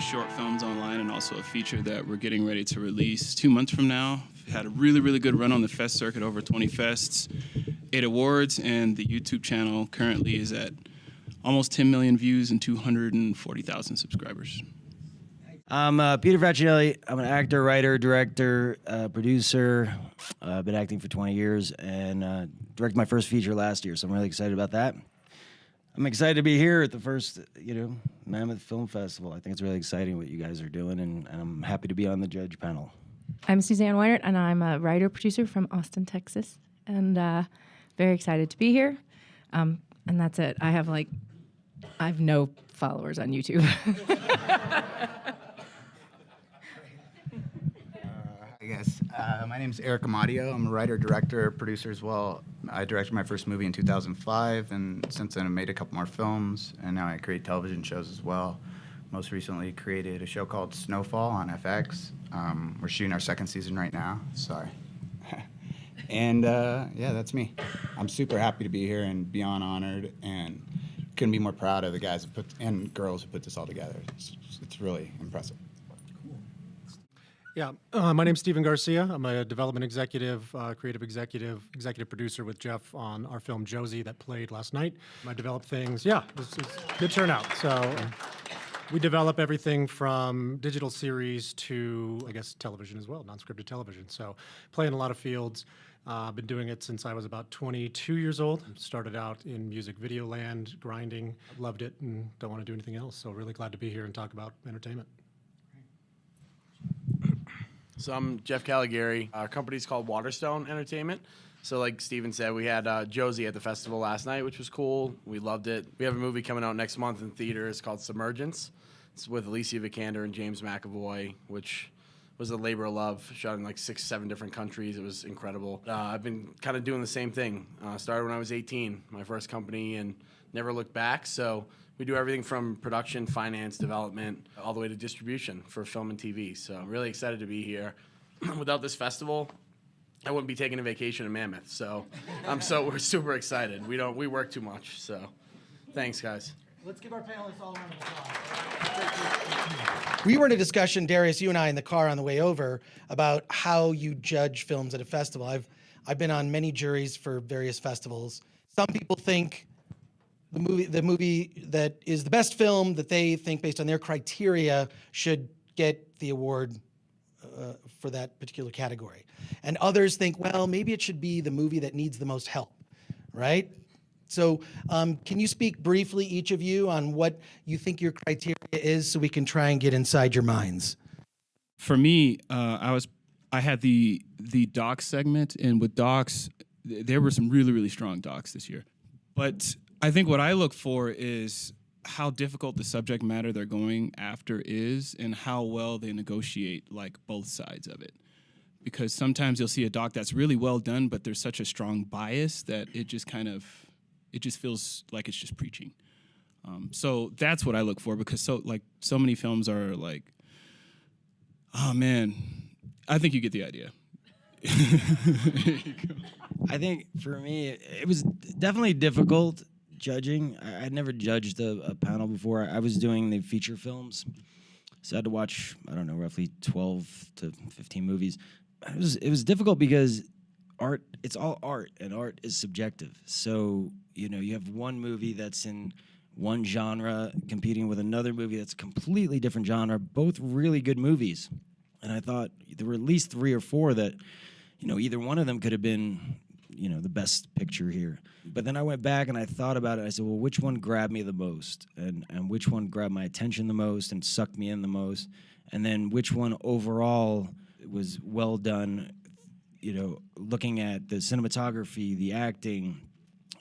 short films online and also a feature that we're getting ready to release 2 months from now. Had a really, really good run on the fest circuit, over 20 fests, 8 awards, and the YouTube channel currently is at almost 10 million views and 240,000 subscribers. I'm Peter Facinelli. I'm an actor, writer, director, producer. I've been acting for 20 years and directed my first feature last year, so I'm really excited about that. I'm excited to be here at the first, Mammoth Film Festival. I think it's really exciting what you guys are doing, and I'm happy to be on the judge panel. I'm Suzanne Weinrt, and I'm a writer-producer from Austin, Texas, and very excited to be here. And that's it. I have no followers on YouTube. My name's Eric Amadio. I'm a writer, director, producer as well. I directed my first movie in 2005, and since then I made a couple more films, and now I create television shows as well. Most recently created a show called Snowfall on FX. We're shooting our second season right now. Sorry. And yeah, that's me. I'm super happy to be here and beyond honored, and couldn't be more proud of the guys and girls who put this all together. It's really impressive. Yeah, my name's Stephen Garcia. I'm a development executive, creative executive producer with Jeff on our film Josie that played last night. I develop things. Yeah, it's good turnout. So we develop everything from digital series to, I guess, television as well, non-scripted television. So play in a lot of fields. I've been doing it since I was about 22 years old. Started out in music video land, grinding, loved it, and don't want to do anything else. So really glad to be here and talk about entertainment. So I'm Jeff Caligari. Our company's called Waterstone Entertainment. So like Steven said, we had Josie at the festival last night, which was cool. We loved it. We have a movie coming out next month in theaters called Submergence. It's with Alicia Vikander and James McAvoy, which was a labor of love, shot in like 6, 7 different countries. It was incredible. I've been kind of doing the same thing. Started when I was 18, my first company, and never looked back. So we do everything from production, finance, development, all the way to distribution for film and TV. So I'm really excited to be here. Without this festival, I wouldn't be taking a vacation in Mammoth. So we're super excited. We work too much. So thanks, guys. Let's give our panelists all a round of applause. We were in a discussion, Darius, you and I, in the car on the way over, about how you judge films at a festival. I've been on many juries for various festivals. Some people think the movie that is the best film that they think, based on their criteria, should get the award for that particular category. And others think, well, maybe it should be the movie that needs the most help, right? So can you speak briefly, each of you, on what you think your criteria is so we can try and get inside your minds? For me, I had the docs segment, and with docs, there were some really, really strong docs this year. But I think what I look for is how difficult the subject matter they're going after is and how well they negotiate like both sides of it. Because sometimes you'll see a doc that's really well done, but there's such a strong bias that it just feels like it's just preaching. So that's what I look for, because so many films are like, oh man, I think you get the idea. I think for me, it was definitely difficult judging. I'd never judged a panel before. I was doing the feature films, so I had to watch, I don't know, roughly 12 to 15 movies. It was difficult because art, it's all art, and art is subjective. So, you have one movie that's in one genre competing with another movie that's a completely different genre, both really good movies. And I thought there were at least 3 or 4 that, either one of them could have been, the best picture here. But then I went back and I thought about it. I said, well, which one grabbed me the most? And which one grabbed my attention the most and sucked me in the most? And then which one overall was well done, looking at the cinematography, the acting,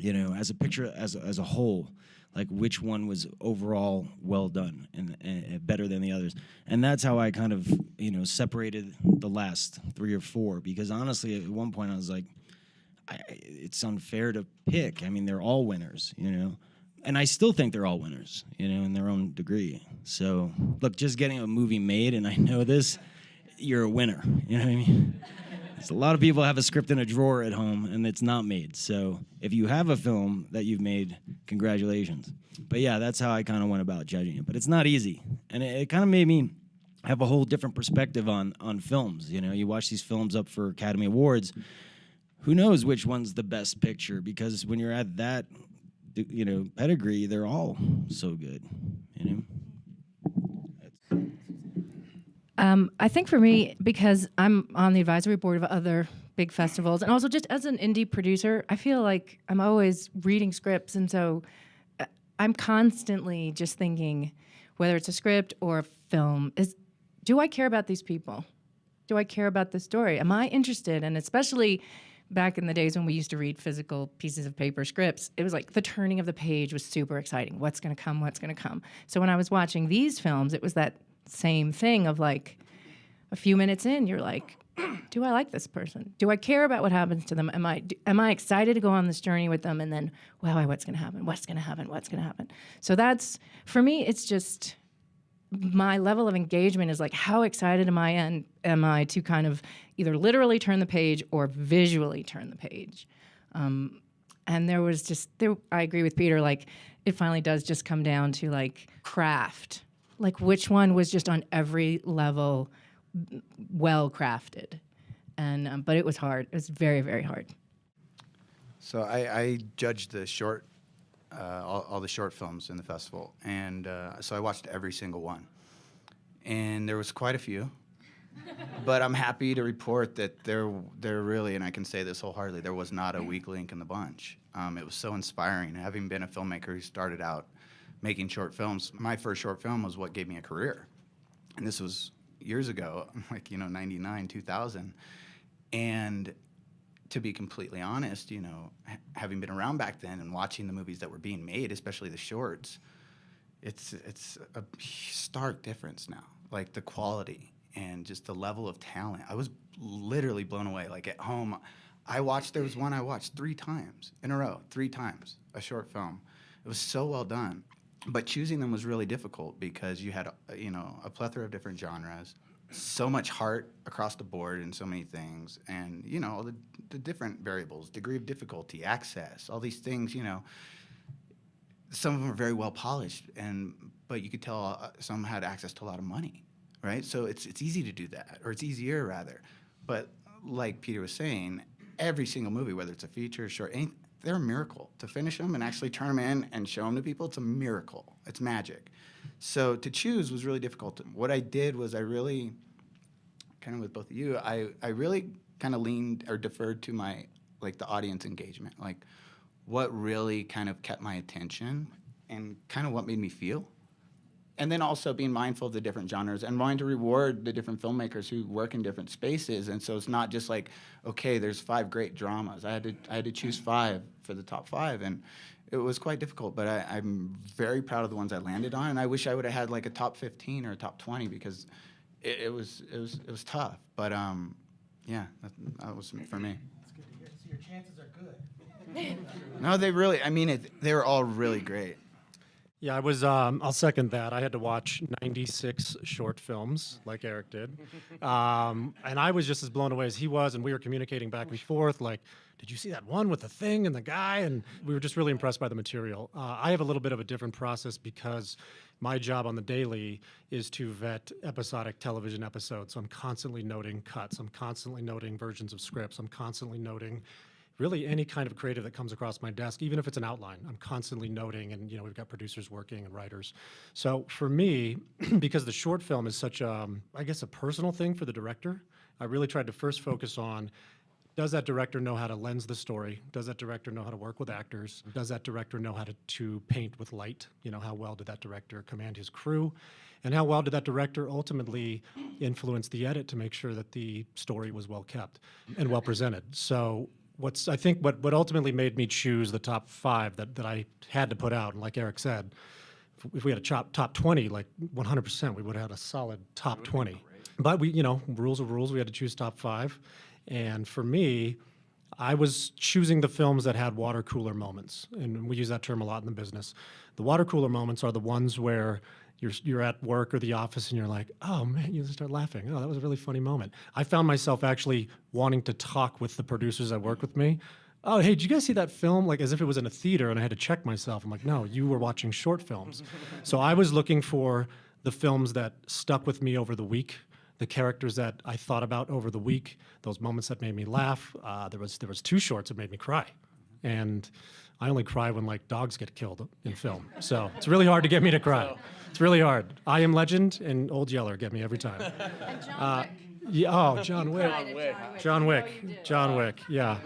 as a picture, as a whole, like which one was overall well done and better than the others. And that's how I kind of, separated the last 3 or 4, because honestly, at one point I was like, it's unfair to pick. I mean, they're all winners, and I still think they're all winners, in their own degree. So look, just getting a movie made, and I know this, you're a winner, you know what I mean? So a lot of people have a script in a drawer at home and it's not made. So if you have a film that you've made, congratulations. But yeah, that's how I kind of went about judging it. But it's not easy. And it kind of made me have a whole different perspective on films. You know, you watch these films up for Academy Awards. Who knows which one's the best picture? Because when you're at that, you know, pedigree, they're all so good, you know? I think for me, because I'm on the advisory board of other big festivals, and also just as an indie producer, I feel like I'm always reading scripts, and so I'm constantly just thinking, whether it's a script or a film, do I care about these people? Do I care about the story? Am I interested? And especially back in the days when we used to read physical pieces of paper scripts, it was like the turning of the page was super exciting. What's going to come? What's going to come? So when I was watching these films, it was that same thing of like a few minutes in, you're like, do I like this person? Do I care about what happens to them? Am I excited to go on this journey with them? And then, wow, what's going to happen? What's going to happen? What's going to happen? So that's, for me, it's just my level of engagement is like, how excited am I to kind of either literally turn the page or visually turn the page? And there was just, I agree with Peter, like, it finally does just come down to like craft. Like which one was just on every level well crafted. And but it was hard. It was very, very hard. So I judged the short, all the short films in the festival, and so I watched every single one. And there was quite a few, but I'm happy to report that there really, and I can say this wholeheartedly, there was not a weak link in the bunch. It was so inspiring, having been a filmmaker who started out making short films. My first short film was what gave me a career, and this was years ago, like 99, 2000, and to be completely honest, having been around back then and watching the movies that were being made, especially the shorts, it's a stark difference now. Like the quality and just the level of talent. I was literally blown away. Like at home, there was one I watched 3 times in a row, 3 times, a short film. It was so well done. But choosing them was really difficult because you had, a plethora of different genres, so much heart across the board in so many things, and, all the different variables, degree of difficulty, access, all these things, some of them are very well polished, but you could tell some had access to a lot of money, right? So it's easy to do that, or it's easier rather. But like Peter was saying, every single movie, whether it's a feature, short, they're a miracle. To finish them and actually turn them in and show them to people, it's a miracle. It's magic. So to choose was really difficult. What I did was I really, kind of with both of you, I really kind of leaned or deferred to the audience engagement, like what really kind of kept my attention and kind of what made me feel. And then also being mindful of the different genres and wanting to reward the different filmmakers who work in different spaces. And so it's not just like, okay, there's 5 great dramas. I had to choose 5 for the top 5, and it was quite difficult. But I'm very proud of the ones I landed on, and I wish I would have had like a top 15 or a top 20 because it was tough. But yeah, that was for me. It's good to hear. So your chances are good. No, they were all really great. Yeah, I was, I'll second that. I had to watch 96 short films, like Eric did. And I was just as blown away as he was, and we were communicating back and forth, like, did you see that one with the thing and the guy? And we were just really impressed by the material. I have a little bit of a different process because my job on the daily is to vet episodic television episodes. So I'm constantly noting cuts. I'm constantly noting versions of scripts. I'm constantly noting really any kind of creative that comes across my desk, even if it's an outline. I'm constantly noting, and we've got producers working and writers. So for me, because the short film is such a personal thing for the director, I really tried to first focus on, does that director know how to lens the story? Does that director know how to work with actors? Does that director know how to paint with light? How well did that director command his crew? And how well did that director ultimately influence the edit to make sure that the story was well kept and well presented? So what ultimately made me choose the top 5 that I had to put out, and like Eric said, if we had a top 20, like 100%, we would have had a solid top 20. But rules are rules. We had to choose top 5. And for me, I was choosing the films that had water cooler moments. And we use that term a lot in the business. The water cooler moments are the ones where you're at work or the office and you're like, oh man, you just start laughing. Oh, that was a really funny moment. I found myself actually wanting to talk with the producers that work with me. Oh, hey, did you guys see that film? Like as if it was in a theater and I had to check myself. I'm like, no, you were watching short films. So I was looking for the films that stuck with me over the week, the characters that I thought about over the week, those moments that made me laugh. There was 2 shorts that made me cry. And I only cry when like dogs get killed in film. So it's really hard to get me to cry. It's really hard. I Am Legend and Old Yeller get me every time. And John Wick. Yeah, oh, John Wick. John Wick. John Wick. Yeah.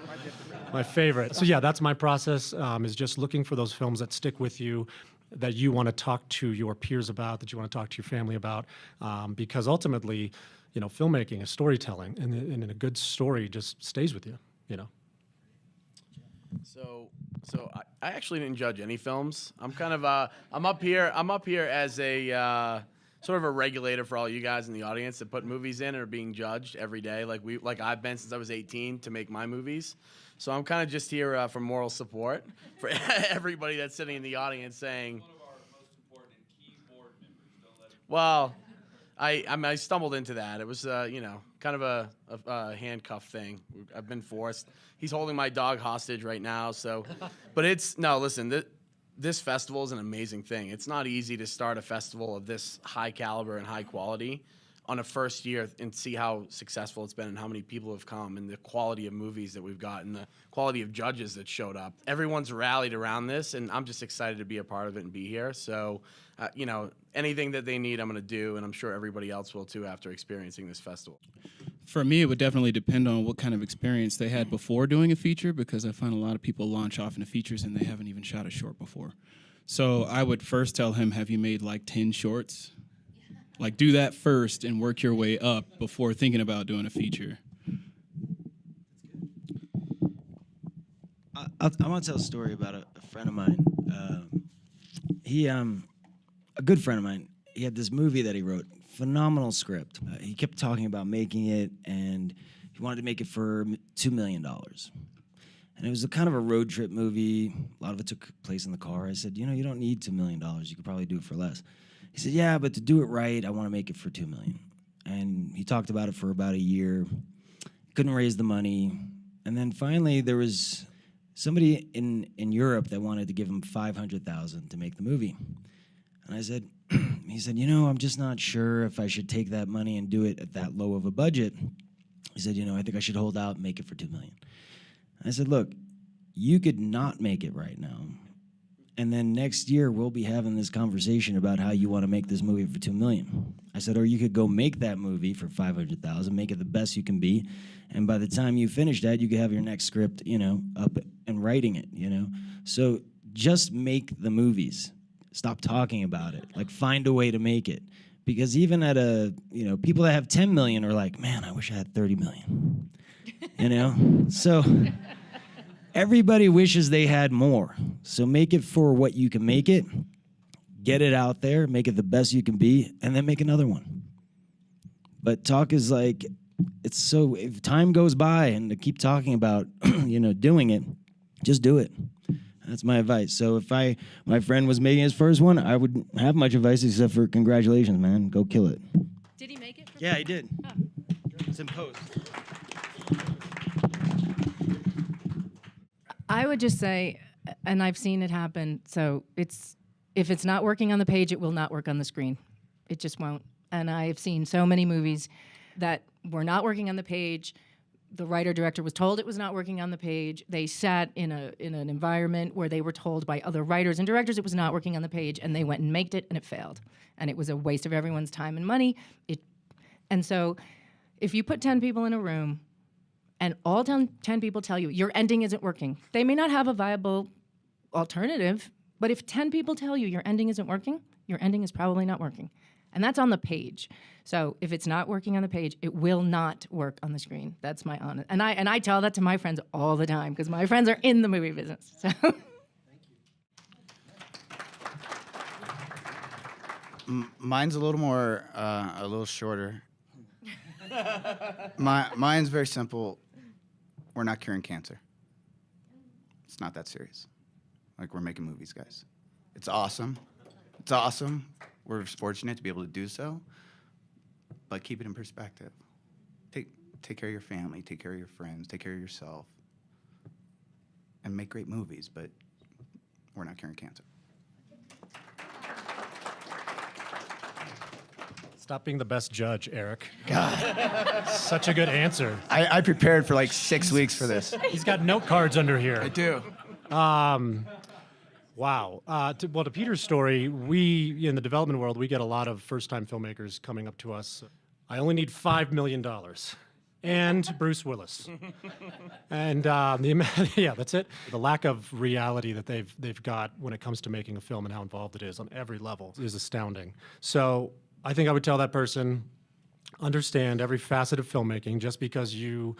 My favorite. So yeah, that's my process, is just looking for those films that stick with you, that you want to talk to your peers about, that you want to talk to your family about, because ultimately, you know, filmmaking is storytelling, and a good story just stays with you, you know. So I actually didn't judge any films. I'm kind of I'm up here as a sort of a regulator for all you guys in the audience that put movies in and are being judged every day. Like I've been since I was 18 to make my movies. So I'm kind of just here for moral support for everybody that's sitting in the audience saying. One of our most important and key board members. Don't let it. Well, I stumbled into that. It was you know, kind of a handcuff thing. I've been forced. He's holding my dog hostage right now. So, but listen. This festival is an amazing thing. It's not easy to start a festival of this high caliber and high quality on a first year and see how successful it's been and how many people have come and the quality of movies that we've got and the quality of judges that showed up. Everyone's rallied around this, and I'm just excited to be a part of it and be here. So, you know, anything that they need, I'm going to do, and I'm sure everybody else will too after experiencing this festival. For me, it would definitely depend on what kind of experience they had before doing a feature, because I find a lot of people launch off into features and they haven't even shot a short before. So I would first tell him, have you made like 10 shorts? Like do that first and work your way up before thinking about doing a feature. I want to tell a story about a friend of mine. A good friend of mine, he had this movie that he wrote. Phenomenal script. He kept talking about making it, and he wanted to make it for $2 million. And it was a kind of a road trip movie. A lot of it took place in the car. I said, you know, you don't need $2 million. You could probably do it for less. He said, yeah, but to do it right, I want to make it for $2 million. And he talked about it for about a year. Couldn't raise the money. And then finally, there was somebody in Europe that wanted to give him $500,000 to make the movie. And I said, he said, you know, I'm just not sure if I should take that money and do it at that low of a budget. He said, you know, I think I should hold out and make it for $2 million. I said, look, you could not make it right now. And then next year, we'll be having this conversation about how you want to make this movie for $2 million. I said, or you could go make that movie for $500,000, make it the best you can be. And by the time you finish that, you could have your next script, you know, up and writing it, you know. So just make the movies. Stop talking about it. Like, find a way to make it. Because even at people that have 10 million are like, man, I wish I had 30 million. You know? So everybody wishes they had more. So make it for what you can make it. Get it out there. Make it the best you can be. And then make another one. But talk is like, it's so, if time goes by and to keep talking about, doing it, just do it. That's my advice. So if my friend was making his first one, I wouldn't have much advice except for congratulations, man. Go kill it. Did he make it? Yeah, he did. Oh. It's in post. I would just say, and I've seen it happen, so if it's not working on the page, it will not work on the screen. It just won't. And I've seen so many movies that were not working on the page. The writer-director was told it was not working on the page. They sat in an environment where they were told by other writers and directors it was not working on the page, and they went and made it, and it failed. And it was a waste of everyone's time and money. And so if you put 10 people in a room and all 10 people tell you your ending isn't working, they may not have a viable alternative, but if 10 people tell you your ending isn't working, your ending is probably not working. And that's on the page. So if it's not working on the page, it will not work on the screen. That's my honest. And I tell that to my friends all the time because my friends are in the movie business. So. Mine's a little shorter. Mine's very simple. We're not curing cancer. It's not that serious. Like, we're making movies, guys. It's awesome. It's awesome. We're fortunate to be able to do so, but keep it in perspective. Take care of your family, take care of your friends, take care of yourself, and make great movies, but we're not curing cancer. Stop being the best judge, Eric. God. Such a good answer. I prepared for like 6 weeks for this. He's got note cards under here. I do. Wow. To Peter's story, we, in the development world, we get a lot of first-time filmmakers coming up to us. I only need $5 million. And Bruce Willis. And yeah, that's it. The lack of reality that they've got when it comes to making a film and how involved it is on every level is astounding. So I think I would tell that person, understand every facet of filmmaking. Just because you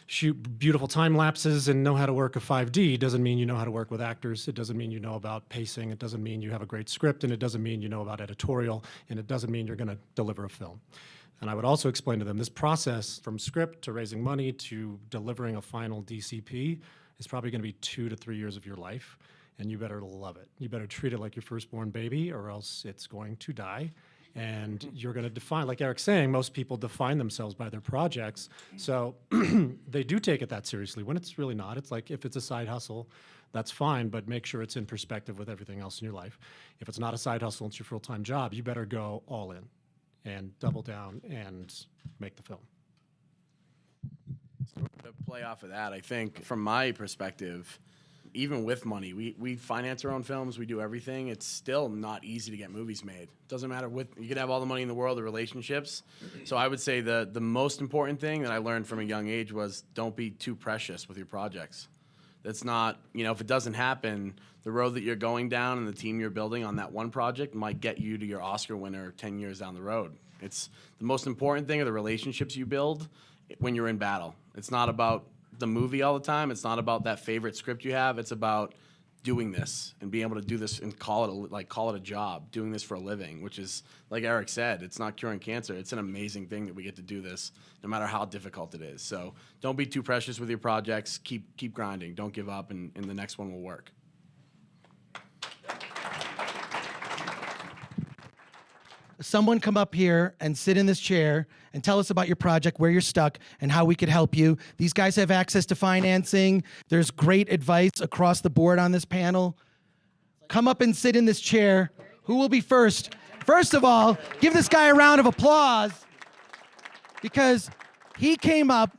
shoot beautiful time lapses and know how to work a 5D doesn't mean you know how to work with actors. It doesn't mean you know about pacing. It doesn't mean you have a great script, and it doesn't mean you know about editorial, and it doesn't mean you're going to deliver a film. And I would also explain to them this process from script to raising money to delivering a final DCP is probably going to be 2 to 3 years of your life, and you better love it. You better treat it like your firstborn baby, or else it's going to die. And you're going to define, like Eric's saying, most people define themselves by their projects. So they do take it that seriously when it's really not. It's like if it's a side hustle, that's fine, but make sure it's in perspective with everything else in your life. If it's not a side hustle, it's your full-time job, you better go all in and double down and make the film. To play off of that, I think from my perspective, even with money, we finance our own films, we do everything. It's still not easy to get movies made. Doesn't matter what, you could have all the money in the world, the relationships. So I would say the most important thing that I learned from a young age was don't be too precious with your projects. That's not, if it doesn't happen, the road that you're going down and the team you're building on that one project might get you to your Oscar winner 10 years down the road. It's the most important thing are the relationships you build when you're in battle. It's not about the movie all the time. It's not about that favorite script you have. It's about doing this and being able to do this and call it a job, doing this for a living, which is, like Eric said, it's not curing cancer. It's an amazing thing that we get to do this no matter how difficult it is. So don't be too precious with your projects. Keep grinding. Don't give up, and the next one will work. Someone come up here and sit in this chair and tell us about your project, where you're stuck, and how we could help you. These guys have access to financing. There's great advice across the board on this panel. Come up and sit in this chair. Who will be first? First of all, give this guy a round of applause because he came up.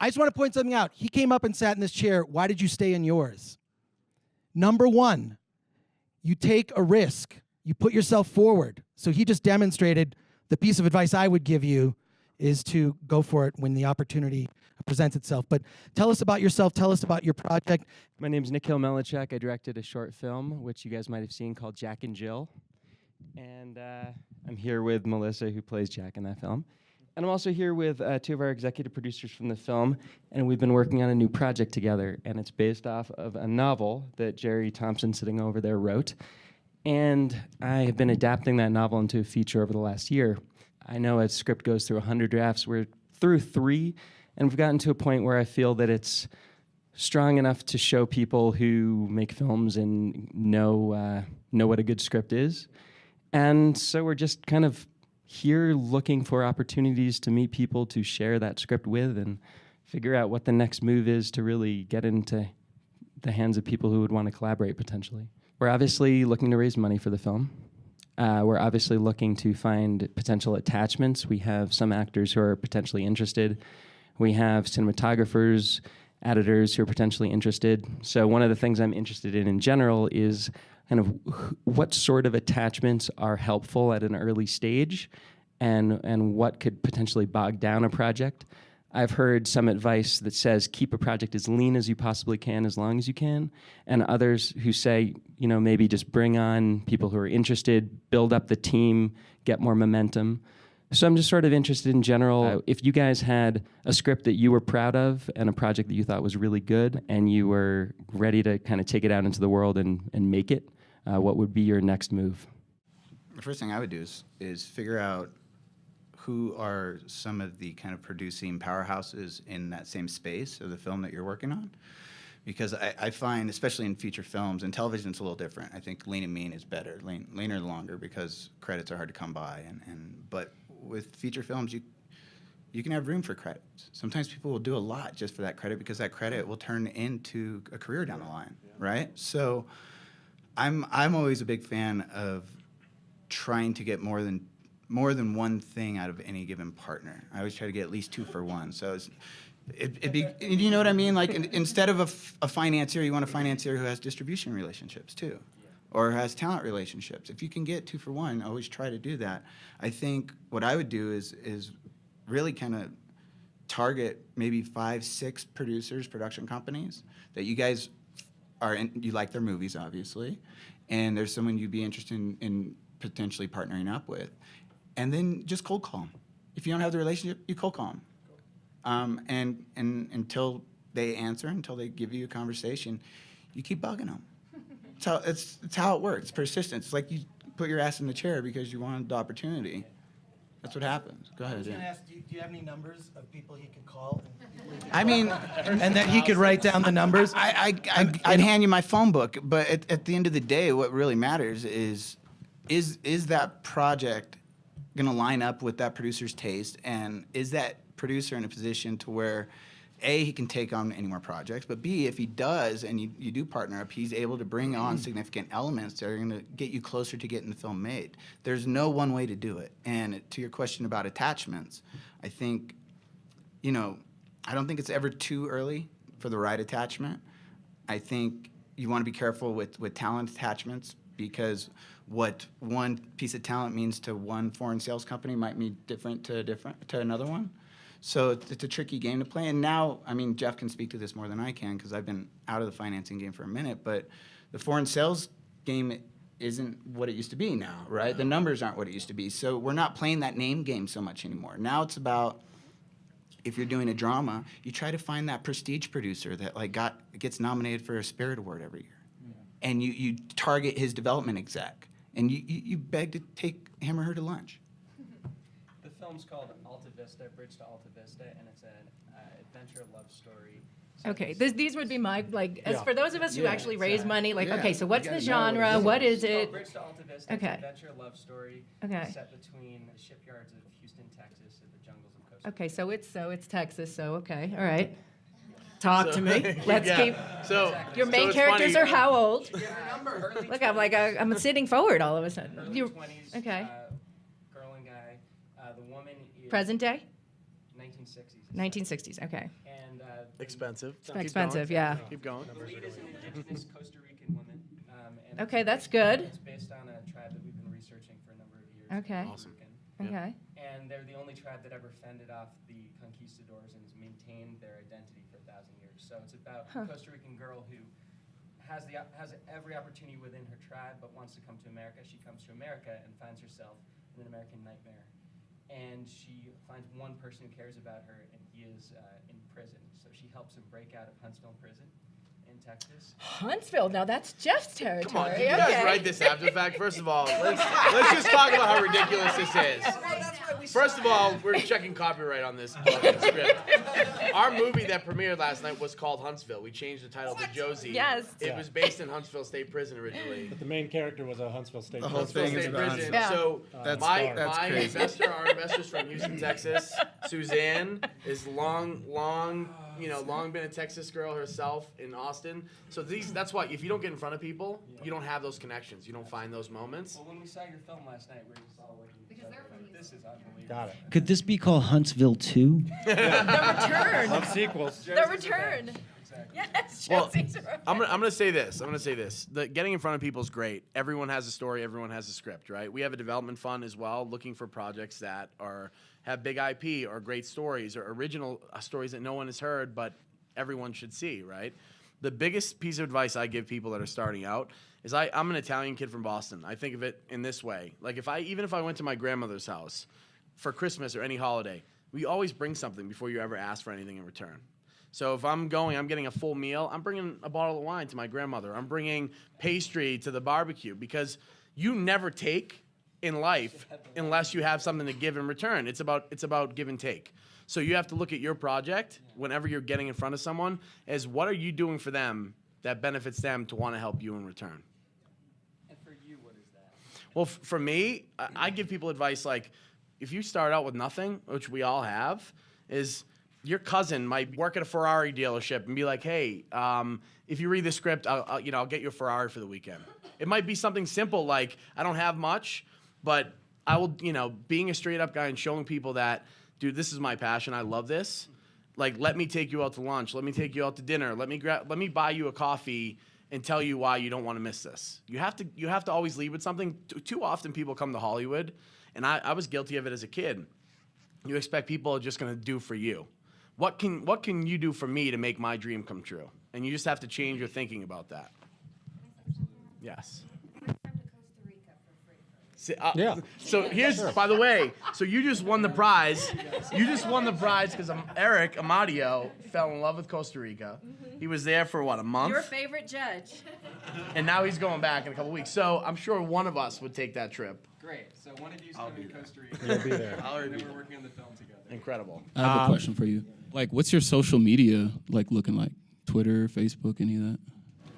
I just want to point something out. He came up and sat in this chair. Why did you stay in yours? Number one, you take a risk. You put yourself forward. So he just demonstrated the piece of advice I would give you is to go for it when the opportunity presents itself. But tell us about yourself. Tell us about your project. My name's Nikhil Melichek. I directed a short film, which you guys might have seen, called Jack and Jill. And I'm here with Melissa, who plays Jack in that film. And I'm also here with 2 of our executive producers from the film, and we've been working on a new project together. And it's based off of a novel that Jerry Thompson, sitting over there, wrote. And I have been adapting that novel into a feature over the last year. I know a script goes through 100 drafts. We're through 3, and we've gotten to a point where I feel that it's strong enough to show people who make films and know what a good script is. And so we're just kind of here looking for opportunities to meet people to share that script with and figure out what the next move is to really get into the hands of people who would want to collaborate potentially. We're obviously looking to raise money for the film. We're obviously looking to find potential attachments. We have some actors who are potentially interested. We have cinematographers, editors who are potentially interested. So one of the things I'm interested in general is kind of what sort of attachments are helpful at an early stage and what could potentially bog down a project. I've heard some advice that says keep a project as lean as you possibly can, as long as you can, and others who say, maybe just bring on people who are interested, build up the team, get more momentum. So I'm just sort of interested in general. If you guys had a script that you were proud of and a project that you thought was really good and you were ready to kind of take it out into the world and make it, what would be your next move? The first thing I would do is figure out who are some of the kind of producing powerhouses in that same space of the film that you're working on. because I find, especially in feature films, and television it's a little different. I think lean and mean is better, leaner longer, because credits are hard to come by. But with feature films, you can have room for credits. Sometimes people will do a lot just for that credit, because that credit will turn into a career down the line, right? So I'm always a big fan of trying to get more than one thing out of any given partner. I always try to get at least 2 for 1. So it'd be, you know what I mean? Like instead of a financier, you want a financier who has distribution relationships too, or has talent relationships. If you can get 2 for 1, always try to do that. I think what I would do is really kind of target maybe 5, 6 producers, production companies that you guys you like their movies, obviously, and there's someone you'd be interested in potentially partnering up with, and then just cold call them. If you don't have the relationship, you cold call them, and until they answer, until they give you a conversation, you keep bugging them. It's how it works. Persistence. It's like you put your ass in the chair because you wanted the opportunity. That's what happens. Go ahead. I was going to ask, do you have any numbers of people he could call? I mean, And that he could write down the numbers? I'd hand you my phone book, but at the end of the day, what really matters is that project going to line up with that producer's taste, and is that producer in a position to where, A, he can take on any more projects, but B, if he does and you do partner up, he's able to bring on significant elements that are going to get you closer to getting the film made. There's no one way to do it. And to your question about attachments, I think, I don't think it's ever too early for the right attachment. I think you want to be careful with talent attachments, because what one piece of talent means to one foreign sales company might be different to another one. So it's a tricky game to play. And now, I mean, Jeff can speak to this more than I can, because I've been out of the financing game for a minute, but the foreign sales game isn't what it used to be now, right? The numbers aren't what it used to be. So we're not playing that name game so much anymore. Now it's about, if you're doing a drama, you try to find that prestige producer that gets nominated for a Spirit Award every year. And you target his development exec, and you beg to take him or her to lunch. The film's called Alta Vista, Bridge to Alta Vista, and it's an adventure love story. So Okay, it's- these would be my, as Yeah. for those of us who actually raise money, Yeah. okay, so what's You the gotta know what it genre? is. What is It's called it? Bridge to Alta Vista. Okay. It's an adventure love story Okay. set between the shipyards of Houston, Texas, and the jungles of Costa Rica. Okay, so it's Texas, so okay, all right. Talk to me. Let's Yeah. keep. So Your main it's characters funny. are how old? Early Look, I'm sitting forward all of a sudden. early You 20s. okay? Girl and guy. The woman is Present day? 1960s. 1960s. Okay. And Expensive. Expensive, yeah. Keep going. the lead is an indigenous Costa Rican woman. And Okay, that's good. It's based on a tribe that we've been researching for a number of years. Okay. Awesome. Okay. And they're the only tribe that ever fended off the conquistadors and has maintained their identity for 1,000 years. So it's about a Costa Rican girl who has every opportunity within her tribe, but wants to come to America. She comes to America and finds herself in an American nightmare. And she finds one person who cares about her, and he is in prison. So she helps him break out of Huntsville prison in Texas. Huntsville. Now that's Jeff's territory. Come on, did you guys write this after the fact? First of all, let's just talk about how ridiculous this is. First of all, we're checking copyright on this fucking script. Our movie that premiered last night was called Huntsville. We changed the title to Josie. Yes. It was based in Huntsville State Prison originally. But the main character was a Huntsville State. The whole Huntsville thing is State about Prison. Huntsville. So That's my crazy. our investors from Houston, Texas. Suzanne is long been a Texas girl herself in Austin. So that's why if you don't get in front of people, you don't have those connections. You don't find those moments. Well, when we saw your film last night, we were just all looking at each other like, this is unbelievable. Got it. Could this be called Huntsville 2? The return. Love sequels. The return. Yes, Chelsea's right. I'm gonna say this. Getting in front of people is great. Everyone has a story. Everyone has a script, right? We have a development fund as well, looking for projects that have big IP or great stories or original stories that no one has heard, but everyone should see, right? The biggest piece of advice I give people that are starting out is I'm an Italian kid from Boston. I think of it in this way. Like even if I went to my grandmother's house for Christmas or any holiday, we always bring something before you ever ask for anything in return. So if I'm getting a full meal, I'm bringing a bottle of wine to my grandmother. I'm bringing pastry to the barbecue, because you never take in life unless you have something to give in return. It's about give and take. So you have to look at your project whenever you're getting in front of someone as what are you doing for them that benefits them to want to help you in return. And for you, what is that? Well, for me, I give people advice like if you start out with nothing, which we all have, is your cousin might work at a Ferrari dealership and be like, hey, if you read the script, I'll get you a Ferrari for the weekend. It might be something simple like I don't have much, but I will, being a straight up guy and showing people that, dude, this is my passion. I love this. Like, let me take you out to lunch. Let me take you out to dinner. Let me buy you a coffee and tell you why you don't want to miss this. You have to always lead with something. Too often people come to Hollywood, and I was guilty of it as a kid. You expect people are just going to do for you. What can you do for me to make my dream come true? And you just have to change your thinking about that. Yes. Yeah. So here's, by the way, so you just won the prize. You just won the prize because Eric Amadio fell in love with Costa Rica. He was there for what, a month? Your favorite judge. And now he's going back in a couple weeks. So I'm sure one of us would take that trip. Great. So one of you's coming to Costa Rica. You'll be there. And then we're working on the film together. Incredible. I have a question for you. Like, what's your social media looking like? Twitter, Facebook, any of that?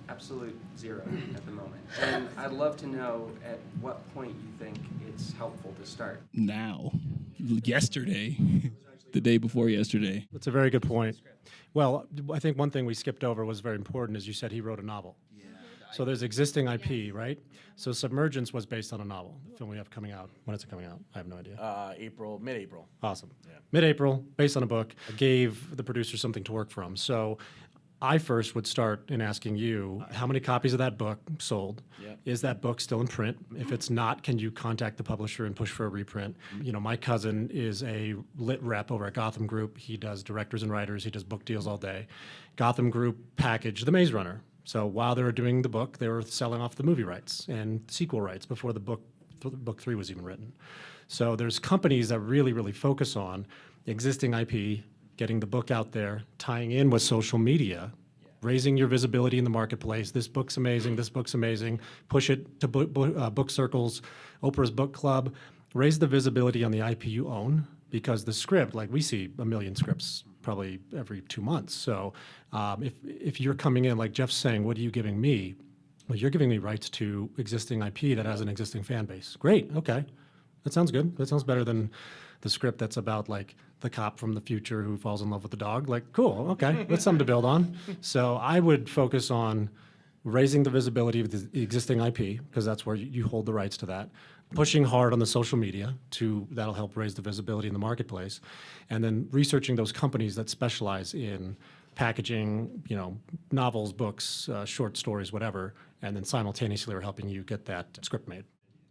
Absolute zero at the moment. And I'd love to know at what point you think it's helpful to start. Now, yesterday, the day before yesterday. That's a very good point. Well, I think one thing we skipped over was very important, as you said, he wrote a novel. So there's existing IP, right? So Submergence was based on a novel, the film we have coming out. When is it coming out? I have no idea. Mid-April. Awesome. Yeah. Mid-April, based on a book, gave the producer something to work from. So I first would start in asking you, how many copies of that book sold? Yep. Is that book still in print? If it's not, can you contact the publisher and push for a reprint? My cousin is a lit rep over at Gotham Group. He does directors and writers. He does book deals all day. Gotham Group packaged The Maze Runner. So while they were doing the book, they were selling off the movie rights and sequel rights before the book 3 was even written. So there's companies that really, really focus on existing IP, getting the book out there, tying in with social media, raising your visibility in the marketplace. This book's amazing. This book's amazing. Push it to book circles, Oprah's book club. Raise the visibility on the IP you own, because the script, like we see a million scripts probably every 2 months. So if you're coming in, like Jeff's saying, what are you giving me? Well, you're giving me rights to existing IP that has an existing fan base. Great, okay. That sounds good. That sounds better than the script that's about like the cop from the future who falls in love with the dog. Like, cool, okay, that's something to build on. So I would focus on raising the visibility of the existing IP, because that's where you hold the rights to that. Pushing hard on the social media that'll help raise the visibility in the marketplace. And then researching those companies that specialize in packaging, novels, books, short stories, whatever, and then simultaneously are helping you get that script made.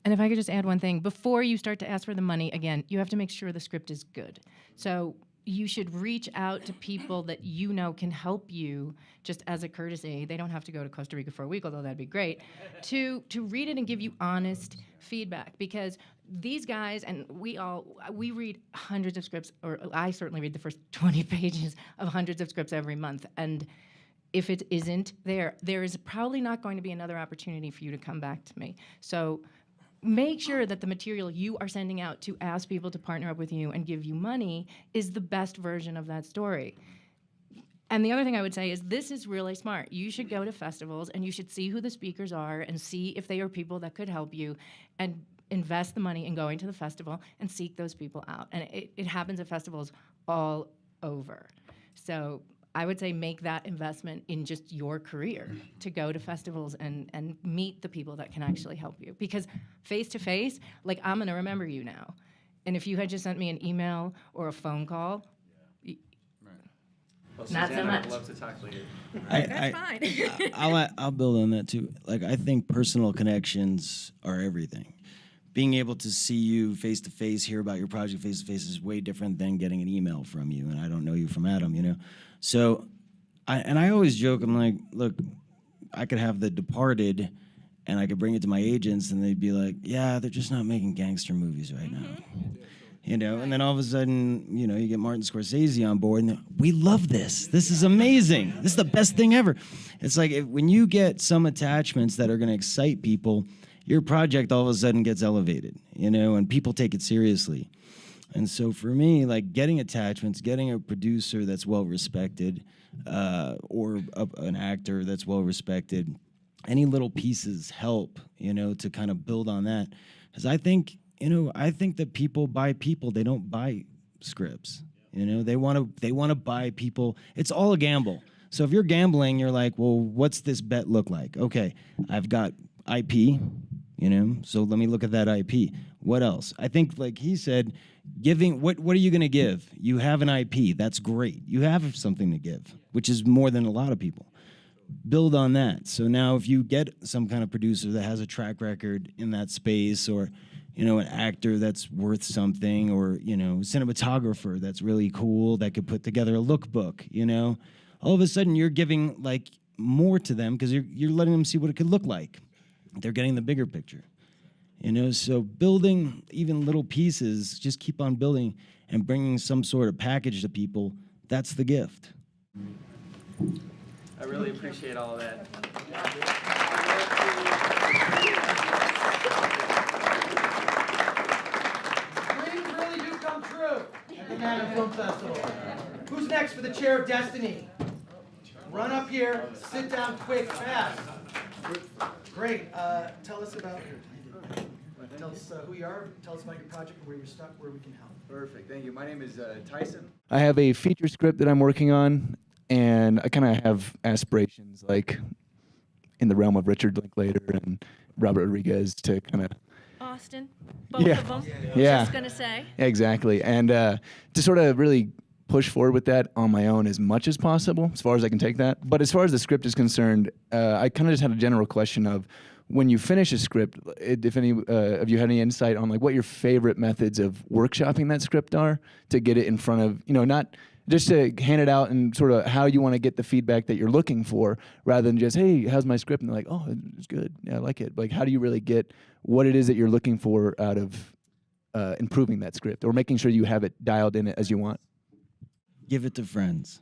And if I could just add one thing, before you start to ask for the money, again, you have to make sure the script is good. So you should reach out to people that you know can help you just as a courtesy. They don't have to go to Costa Rica for a week, although that'd be great, to read it and give you honest feedback. Because these guys, and we read hundreds of scripts, or I certainly read the first 20 pages of hundreds of scripts every month. And if it isn't there is probably not going to be another opportunity for you to come back to me. So make sure that the material you are sending out to ask people to partner up with you and give you money is the best version of that story. And the other thing I would say is this is really smart. You should go to festivals and you should see who the speakers are and see if they are people that could help you, and invest the money in going to the festival and seek those people out. And it happens at festivals all over. So I would say make that investment in just your career to go to festivals and meet the people that can actually help you. Because face to face, like, I'm gonna remember you now. And if you had just sent me an email or a phone call, Well, Not so Suzanne, much. I'd love to talk later. That's fine. I'll build on that too. Like, I think personal connections are everything. Being able to see you face to face, hear about your project face to face is way different than getting an email from you, and I don't know you from Adam, So, I always joke, I'm like, look, I could have The Departed, and I could bring it to my agents, and they'd be like, yeah, they're just not making gangster movies right now. And then all of a sudden, you get Martin Scorsese on board, and we love this. This is amazing. This is the best thing ever. It's like when you get some attachments that are going to excite people, your project all of a sudden gets elevated, you know, and people take it seriously. And so for me, like getting attachments, getting a producer that's well respected, or an actor that's well respected, any little pieces help, you know, to kind of build on that. Because I think, you know, I think that people buy people, they don't buy scripts. You know, they want to buy people. It's all a gamble. So if you're gambling, you're like, well, what's this bet look like? Okay, I've got IP, you know, so let me look at that IP. What else? I think, like he said, giving, what are you going to give? You have an IP. That's great. You have something to give, which is more than a lot of people. Build on that. So now if you get some kind of producer that has a track record in that space, or, you know, an actor that's worth something, or, you know, cinematographer that's really cool that could put together a lookbook, you know, all of a sudden you're giving like more to them because you're letting them see what it could look like. They're getting the bigger picture. You know, so building even little pieces, just keep on building and bringing some sort of package to people, that's the gift. I really appreciate all of that. Dreams really do come true at the Mammoth Film Festival. Who's next for the Chair of Destiny? Run up here, sit down quick, fast. Great. Tell us about Tell us who you are, tell us about your project and where you're stuck, where we can help. Perfect, thank you. My name is Tyson. I have a feature script that I'm working on, and I kind of have aspirations like in the realm of Richard Linklater and Robert Rodriguez to kind of... Austin, both of them. Yeah. Just gonna say. Exactly, and to sort of really push forward with that on my own as much as possible, as far as I can take that. But as far as the script is concerned, I kind of just had a general question of, when you finish a script, if any of you had any insight on like what your favorite methods of workshopping that script are to get it in front of, you know, not just to hand it out and sort of how you want to get the feedback that you're looking for, rather than just, hey, how's my script? And they're like, oh, it's good. Yeah, I like it. Like, how do you really get what it is that you're looking for out of improving that script, or making sure you have it dialed in as you want? Give it to friends.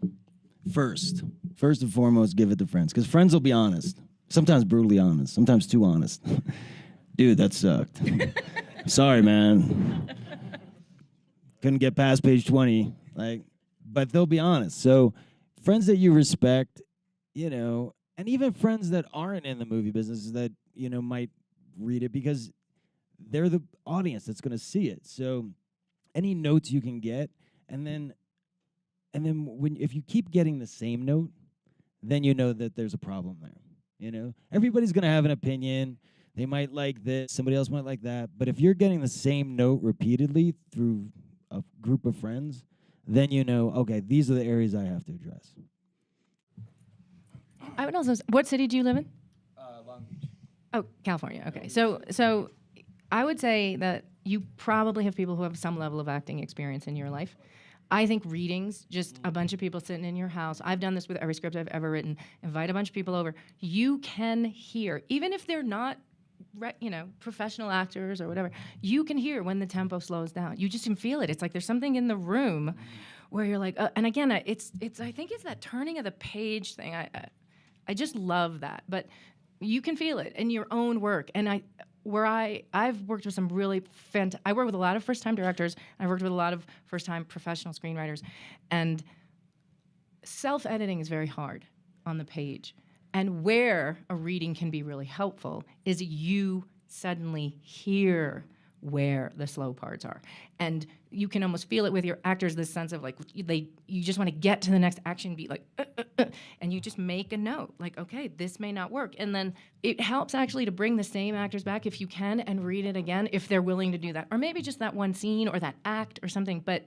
First and foremost, give it to friends. Because friends will be honest. Sometimes brutally honest. Sometimes too honest. Dude, that sucked. Sorry, man. Couldn't get past page 20. Like, but they'll be honest. So friends that you respect, you know, and even friends that aren't in the movie business that, you know, might read it because they're the audience that's going to see it. So any notes you can get, and then if you keep getting the same note, then you know that there's a problem there. You know, everybody's going to have an opinion. They might like this, somebody else might like that. But if you're getting the same note repeatedly through a group of friends, then you know, okay, these are the areas I have to address. I would also, what city do you live in? Long Beach. Oh, California. Okay. So I would say that you probably have people who have some level of acting experience in your life. I think readings, just a bunch of people sitting in your house. I've done this with every script I've ever written. Invite a bunch of people over. You can hear, even if they're not, you know, professional actors or whatever, you can hear when the tempo slows down. You just can feel it. It's like there's something in the room where you're like, and again, it's I think it's that turning of the page thing. I just love that. But you can feel it in your own work. And I've worked with some really I work with a lot of first-time directors. I've worked with a lot of first-time professional screenwriters. And self-editing is very hard on the page. And where a reading can be really helpful is you suddenly hear where the slow parts are. And you can almost feel it with your actors, this sense of like, you just want to get to the next action beat, like, and you just make a note, like, okay, this may not work. And then it helps actually to bring the same actors back if you can and read it again, if they're willing to do that. Or maybe just that one scene or that act or something, but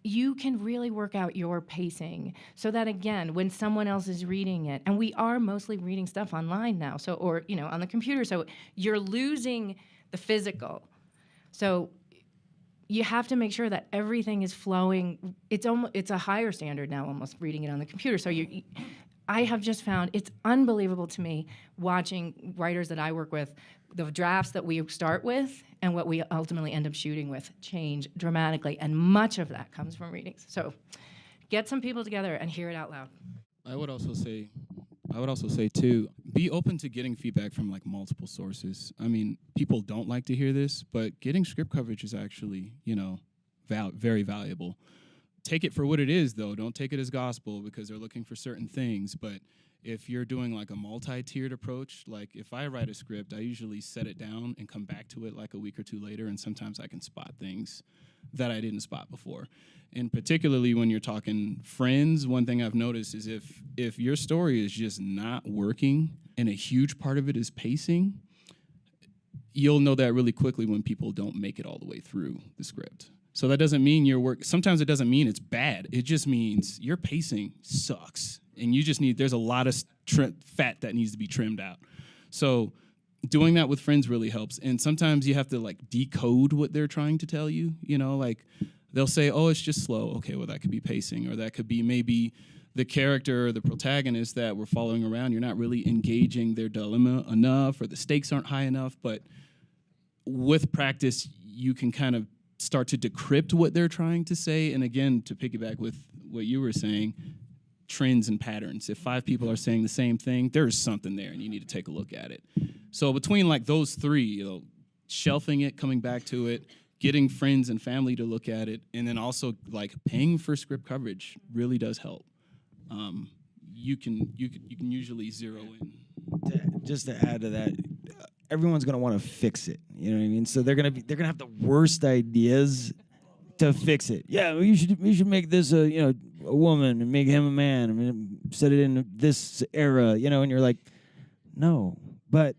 you can really work out your pacing so that, again, when someone else is reading it, and we are mostly reading stuff online now, so, or, you know, on the computer, so you're losing the physical. So you have to make sure that everything is flowing. It's a higher standard now, almost reading it on the computer. So I have just found it's unbelievable to me watching writers that I work with, the drafts that we start with and what we ultimately end up shooting with change dramatically, and much of that comes from readings. So get some people together and hear it out loud. I would also say too, be open to getting feedback from like multiple sources. I mean, people don't like to hear this, but getting script coverage is actually, very valuable. Take it for what it is, though. Don't take it as gospel because they're looking for certain things. But if you're doing like a multi-tiered approach, like if I write a script, I usually set it down and come back to it like a week or two later, and sometimes I can spot things that I didn't spot before. And particularly when you're talking friends, one thing I've noticed is if your story is just not working and a huge part of it is pacing, you'll know that really quickly when people don't make it all the way through the script. So that doesn't mean your work, sometimes it doesn't mean it's bad. It just means your pacing sucks. And you just there's a lot of fat that needs to be trimmed out. So doing that with friends really helps. And sometimes you have to like decode what they're trying to tell you, like they'll say, oh, it's just slow. Okay, well, that could be pacing, or that could be maybe the character or the protagonist that we're following around. You're not really engaging their dilemma enough, or the stakes aren't high enough. But with practice, you can kind of start to decrypt what they're trying to say. And again, to piggyback with what you were saying, trends and patterns. If 5 people are saying the same thing, there's something there and you need to take a look at it. So between like those 3, shelving it, coming back to it, getting friends and family to look at it, and then also like paying for script coverage really does help. You can usually zero in. Just to add to that, everyone's gonna want to fix it. You know what I mean? So they're gonna have the worst ideas to fix it. Yeah, well, you should make this a woman and make him a man. I mean, set it in this era. And you're like, no. But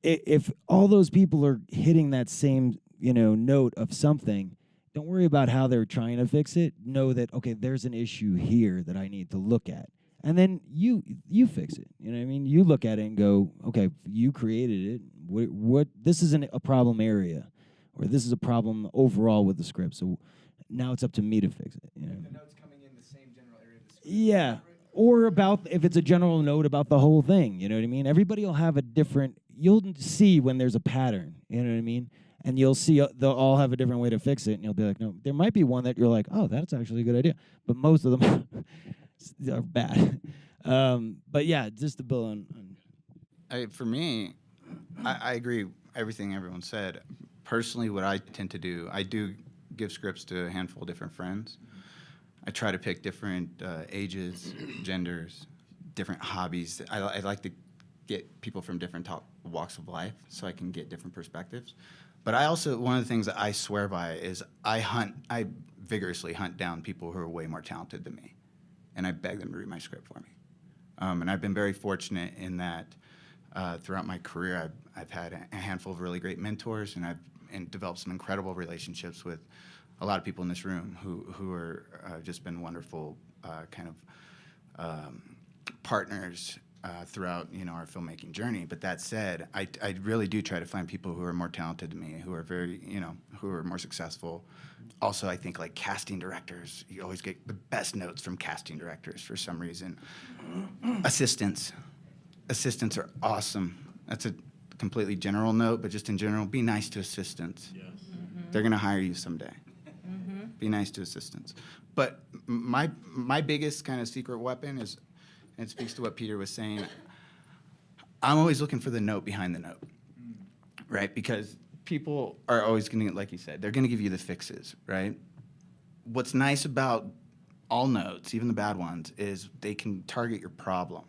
if all those people are hitting that same note of something, don't worry about how they're trying to fix it. Know that okay, there's an issue here that I need to look at. And then you fix it. You know what I mean? You look at it and go, okay, you created it. What this isn't a problem area, or this is a problem overall with the script. So now it's up to me to fix it. The note's coming in the same general area of the script. Yeah, or about if it's a general note about the whole thing. You know what I mean? Everybody will have a different. You'll see when there's a pattern. You know what I mean? And you'll see they'll all have a different way to fix it. And you'll be like, no, there might be one that you're like, oh, that's actually a good idea. But most of them are bad. But yeah, just to build on. For me, I agree everything everyone said. Personally, what I tend to do, I do give scripts to a handful of different friends. I try to pick different ages, genders, different hobbies. I like to get people from different walks of life so I can get different perspectives. But I also, one of the things that I swear by is I vigorously hunt down people who are way more talented than me. And I beg them to read my script for me. And I've been very fortunate in that throughout my career, I've had a handful of really great mentors, and I've developed some incredible relationships with a lot of people in this room who are just been wonderful partners throughout our filmmaking journey. But that said, I really do try to find people who are more talented than me, who are very who are more successful. Also, I think like casting directors, you always get the best notes from casting directors for some reason. Assistants are awesome. That's a completely general note, but just in general, be nice to assistants. Yes. Mm-hmm. They're gonna hire you someday. Mm-hmm. Be nice to assistants. But my biggest kind of secret weapon is, and it speaks to what Peter was saying, I'm always looking for the note behind the note, right? Because people are always going to, like you said, they're going to give you the fixes, right? What's nice about all notes, even the bad ones, is they can target your problem.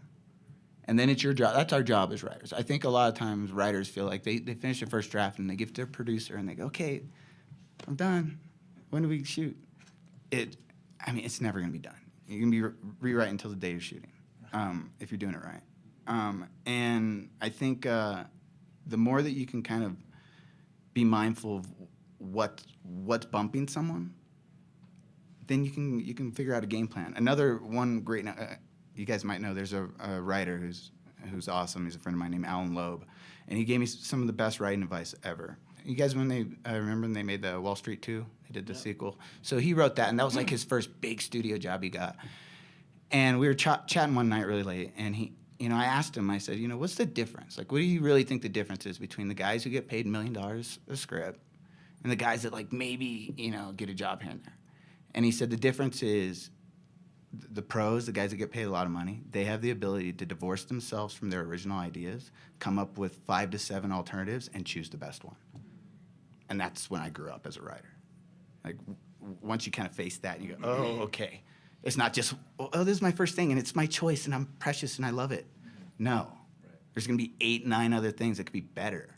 And then it's your job. That's our job as writers. I think a lot of times writers feel like they finish their first draft and they give it to their producer and they go, okay, I'm done. When do we shoot? It's never going to be done. You're going to be rewriting until the day you're shooting, if you're doing it right. And I think the more that you can kind of be mindful of what's bumping someone, then you can figure out a game plan. Another one great, you guys might know, there's a writer who's awesome. He's a friend of mine named Alan Loeb, and he gave me some of the best writing advice ever. You guys, I remember when they made the Wall Street 2, they did the sequel. So he wrote that, and that was like his first big studio job he got. And we were chatting one night really late, and I asked him, I said, what's the difference? Like, what do you really think the difference is between the guys who get paid $1 million a script and the guys that, like, maybe, get a job here and there? And he said the difference is the pros, the guys that get paid a lot of money, they have the ability to divorce themselves from their original ideas, come up with 5 to 7 alternatives, and choose the best one. And that's when I grew up as a writer. Like, once you kind of face that, and you go, oh, okay. It's not just, oh, this is my first thing, and it's my choice, and I'm precious, and I love it. No. There's going to be 8, 9 other things that could be better.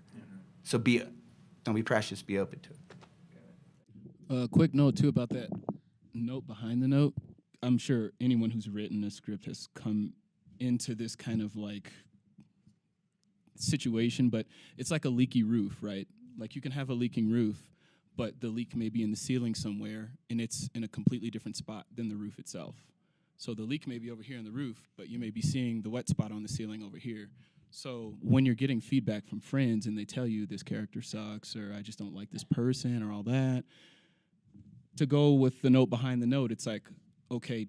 So don't be precious, be open to it. Quick note, too, about that note behind the note. I'm sure anyone who's written a script has come into this kind of like situation, but it's like a leaky roof, right? Like you can have a leaking roof, but the leak may be in the ceiling somewhere, and it's in a completely different spot than the roof itself. So the leak may be over here in the roof, but you may be seeing the wet spot on the ceiling over here. So when you're getting feedback from friends and they tell you this character sucks, or I just don't like this person, or all that, to go with the note behind the note, it's like, okay,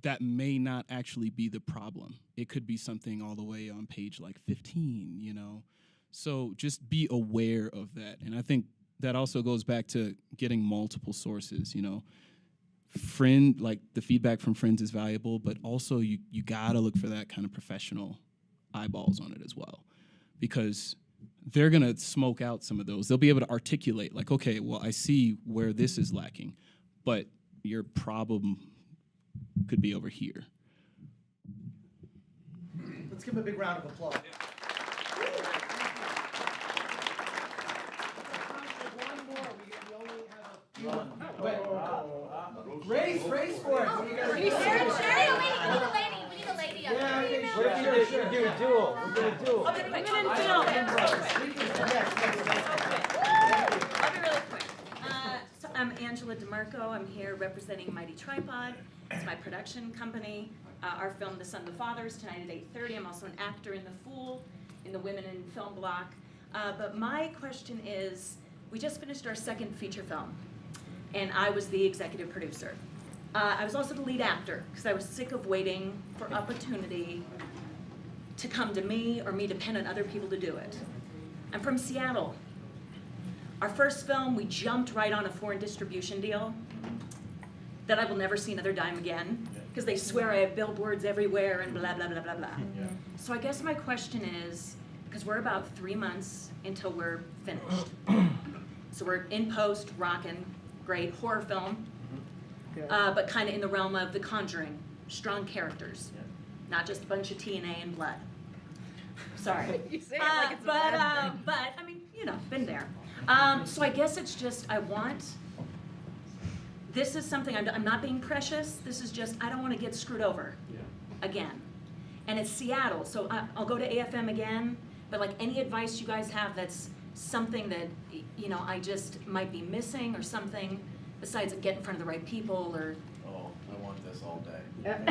that may not actually be the problem. It could be something all the way on page like 15, you know? So just be aware of that. And I think that also goes back to getting multiple sources, you know? Like the feedback from friends is valuable, but also you gotta look for that kind of professional eyeballs on it as well. Because they're gonna smoke out some of those. They'll be able to articulate like, okay, well, I see where this is lacking, but your problem could be over here. Let's give him a big round of applause. Race for it. We need a lady up there. What if you do a duel? We're doing a duel. I'll be really quick. So I'm Angela DeMarco. I'm here representing Mighty Tripod. It's my production company. Our film, The Son of the Fathers, tonight at 8:30. I'm also an actor in The Fool, in the Women in Film block. But my question is, we just finished our second feature film, and I was the executive producer. I was also the lead actor, because I was sick of waiting for opportunity to come to me or me depend on other people to do it. I'm from Seattle. Our first film, we jumped right on a foreign distribution deal that I will never see another dime again, because they swear I have billboards everywhere and blah, blah, blah, blah, blah. So I guess my question is, because we're about 3 months until we're finished. So we're in post, rockin', great horror film, but kind of in the realm of The Conjuring, strong characters, not just a bunch of TNA and blood. Sorry. You say it like it's a bad thing. But I mean, you know, been there. So I guess it's just this is something, I'm not being precious, this is just, I don't want to get screwed over again. And it's Seattle, so I'll go to AFM again, but like any advice you guys have that's something that, you know, I just might be missing or something besides get in front of the right people or. Oh, I want this all day.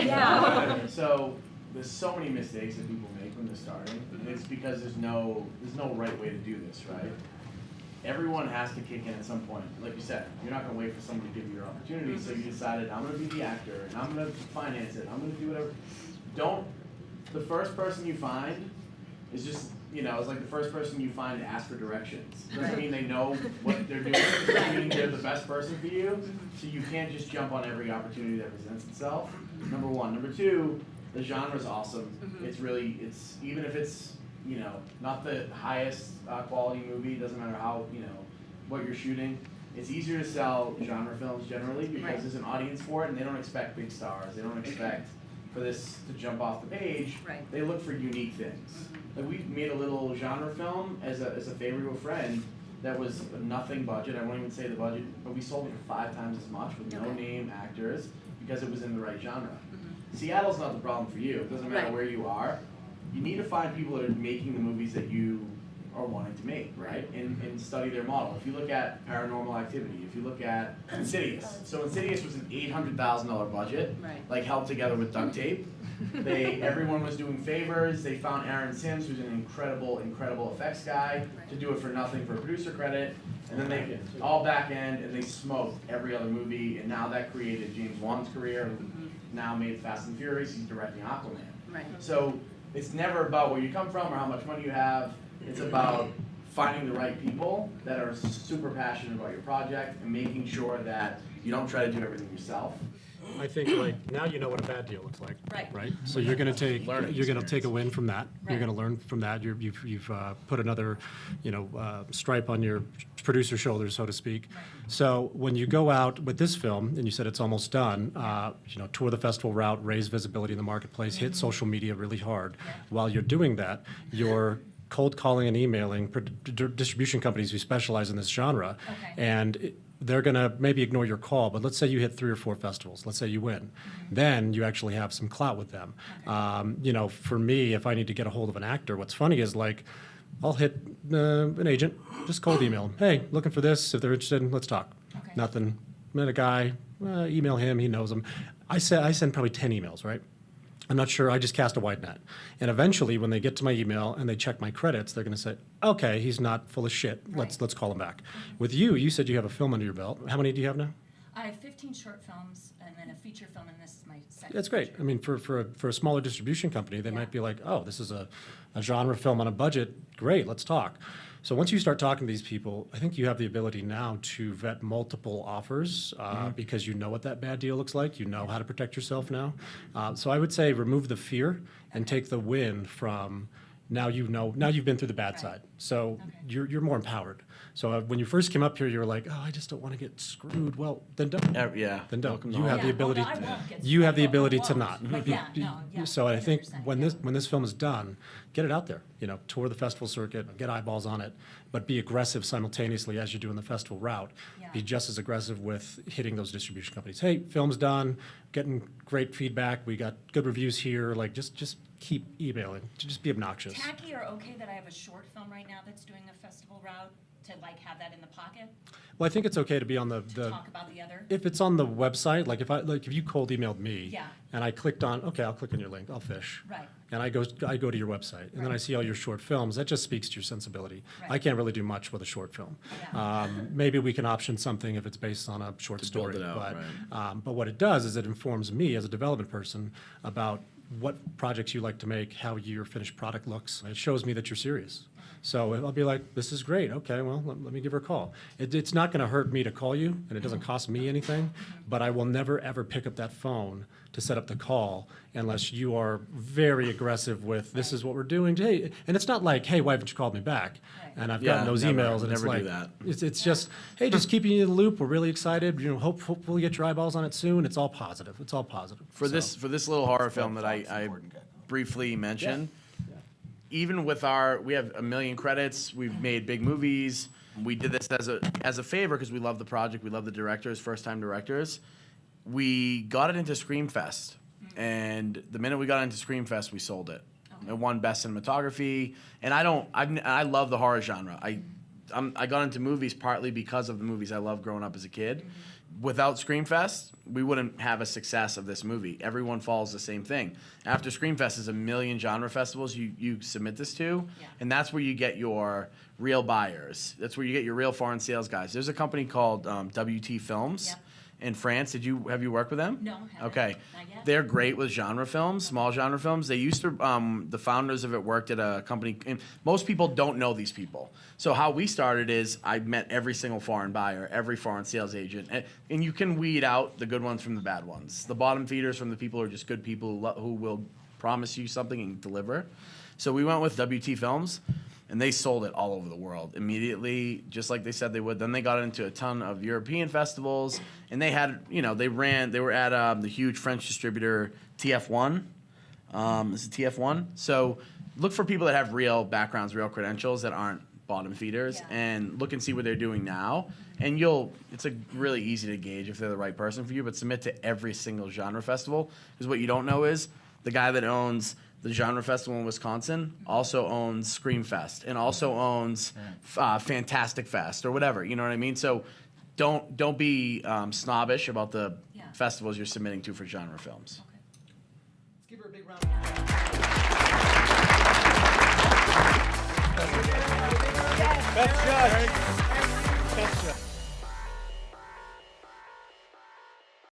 Yeah. So there's so many mistakes that people make when they're starting, and it's because there's no right way to do this, right? Everyone has to kick in at some point. Like you said, you're not gonna wait for someone to give you your opportunity, so you decided, I'm gonna be the actor, and I'm gonna finance it, I'm gonna do whatever. The first person you find is just, you know, it's like the first person you find to ask for directions. Doesn't mean they know what they're doing, doesn't mean they're the best person for you, so you can't just jump on every opportunity that presents itself, number one. Number two, the genre's awesome. It's even if it's, you know, not the highest quality movie, doesn't matter how, you know, what you're shooting, it's easier to sell genre films generally because there's an audience for it and they don't expect big stars. They don't expect for this to jump off the page. They look for unique things. Like we made a little genre film as a favor to a friend that was nothing budget. I won't even say the budget, but we sold it for 5 times as much with no name actors because it was in the right genre. Seattle's not the problem for you. It doesn't matter where you are. You need to find people that are making the movies that you are wanting to make, right? And study their model. If you look at Paranormal Activity, if you look at Insidious. So Insidious was an $800,000 budget, like held together with duct tape. Everyone was doing favors. They found Aaron Sims, who's an incredible effects guy, to do it for nothing for producer credit. And then they all back end, and they smoked every other movie. And now that created James Wan's career, who now made Fast and Furious. He's directing Aquaman. So it's never about where you come from or how much money you have. It's about finding the right people that are super passionate about your project and making sure that you don't try to do everything yourself. I think like now you know what a bad deal looks like. Right. Right. So you're going to take a win from that. You're Right. going to learn from that. You've put another, stripe on your producer's shoulders, so to speak. So when you go out with this film and you said it's almost done, tour the festival route, raise visibility in the marketplace, hit social media really hard. While you're doing that, you're cold calling and emailing distribution companies who specialize in this genre, and they're going to maybe ignore your call, but let's say you hit 3 or 4 festivals. Let's say you win. Then you actually have some clout with them. For me, if I need to get a hold of an actor, what's funny is like, I'll hit an agent, just cold email them. Hey, looking for this. If they're interested, let's talk. Nothing. Met a guy, email him, he knows him. I send probably 10 emails, right? I'm not sure, I just cast a wide net. And eventually, when they get to my email and they check my credits, they're gonna say, okay, he's not full of shit, let's call him back. With you said you have a film under your belt. How many do you have now? I have 15 short films and then a feature film, and this is my second. That's great. I mean, for a smaller distribution company, they might be like, oh, this is a genre film on a budget, great, let's talk. So once you start talking to these people, I think you have the ability now to vet multiple offers because you know what that bad deal looks like. You know how to protect yourself now. So I would say remove the fear and take the win from now you've been through the bad side. So you're more empowered. So when you first came up here, you were like, oh, I just don't want to get screwed. Well, then don't. Then don't. You have the ability. You have the ability to not. So I think when this film is done, get it out there. Tour the festival circuit, get eyeballs on it, but be aggressive simultaneously as you're doing the festival route. Be just as aggressive with hitting those distribution companies. Hey, film's done, getting great feedback. We got good reviews here. Like just keep emailing. Just be obnoxious. Tacky or okay that I have a short film right now that's doing a festival route to like have that in the pocket? Well, I think it's okay to be on the Talk about the other? if it's on the website, like if you cold emailed me Yeah. and I clicked on, okay, I'll click on your link, I'll fish. Right. And I go to your website and then I see all your short films, that just speaks to your sensibility. Right. I can't really do much with a short film. Yeah. Maybe we can option something if it's based on a short story. build it out, But what it does is it informs me as a development person about what projects you like to make, how your finished product looks. It shows me that you're serious. So I'll be like, this is great. Okay, well, let me give her a call. It's not going to hurt me to call you, and it doesn't cost me anything, but I will never, ever pick up that phone to set up the call unless you are very aggressive with, this is what we're doing. Hey, and it's not like, hey, why haven't you called me back? And I've gotten those emails, and it's never like, do that. it's just, hey, just keeping you in the loop. We're really excited. Hope we'll get your eyeballs on it soon. It's all positive. It's all positive. For this little horror film that I briefly mentioned, even with we have 1 million credits, we've made big movies. We did this as a favor because we love the project, we love the directors, first-time directors. We got it into Screamfest, and the minute we got into Screamfest, we sold it. It won Best Cinematography, and I love the horror genre. I got into movies partly because of the movies I loved growing up as a kid. Without Screamfest, we wouldn't have a success of this movie. Everyone follows the same thing. After Screamfest is 1 million genre festivals you submit this to, and that's where you get your real buyers. That's where you get your real foreign sales guys. There's a company called WT Films in France. Have you worked with them? No, haven't. Okay. Not yet. They're great with genre films, small genre films. They used to, the founders of it worked at a company, and most people don't know these people. So how we started is I met every single foreign buyer, every foreign sales agent, and you can weed out the good ones from the bad ones. The bottom feeders from the people who are just good people who will promise you something and deliver. So we went with WT Films, and they sold it all over the world immediately, just like they said they would. Then they got into a ton of European festivals, and they had, they were at the huge French distributor TF1. This is TF1. So look for people that have real backgrounds, real credentials that aren't bottom feeders, and look and see what they're doing now. And it's really easy to gauge if they're the right person for you, but submit to every single genre festival, because what you don't know is the guy that owns the genre festival in Wisconsin also owns Screamfest and also owns Fantastic Fest or whatever. You know what I mean? So don't be snobbish about the festivals you're submitting to for genre films. Let's give her a big round of applause. Best judge.